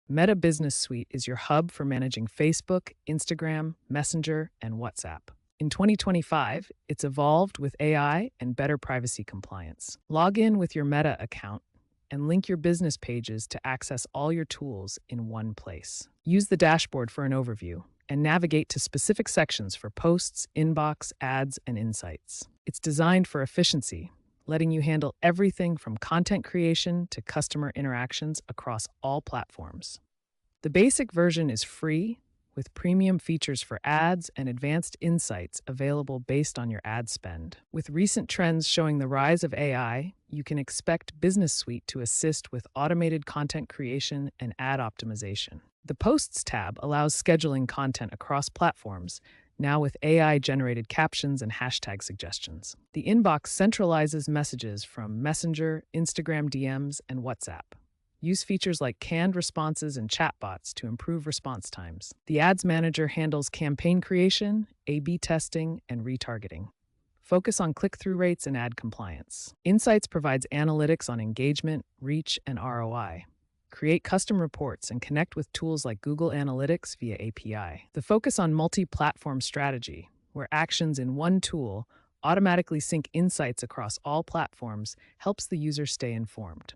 Meta Business Suite is your hub for managing Facebook, Instagram, Messenger, and WhatsApp. In 2025, it's evolved with AI and better privacy compliance. Log in with your Meta account and link your business pages to access all your tools in one place. Use the dashboard for an overview and navigate to specific sections for posts, inbox, ads, and insights. It's designed for efficiency, letting you handle everything from content creation to customer interactions across all platforms. The basic version is free, with premium features for ads and advanced insights available based on your ad spend. With recent trends showing the rise of AI, you can expect Business Suite to assist with automated content creation and ad optimization. The Posts tab allows scheduling content across platforms, now with AI-generated captions and hashtag suggestions. The inbox centralizes messages from Messenger, Instagram DMs, and WhatsApp. Use features like canned responses and chatbots to improve response times. The Ads Manager handles campaign creation, A/B testing, and retargeting. Focus on click-through rates and ad compliance. Insights provides analytics on engagement, reach, and ROI. Create custom reports and connect with tools like Google Analytics via API. The focus on multi-platform strategy, where actions in one tool automatically sync insights across all platforms, helps the user stay informed.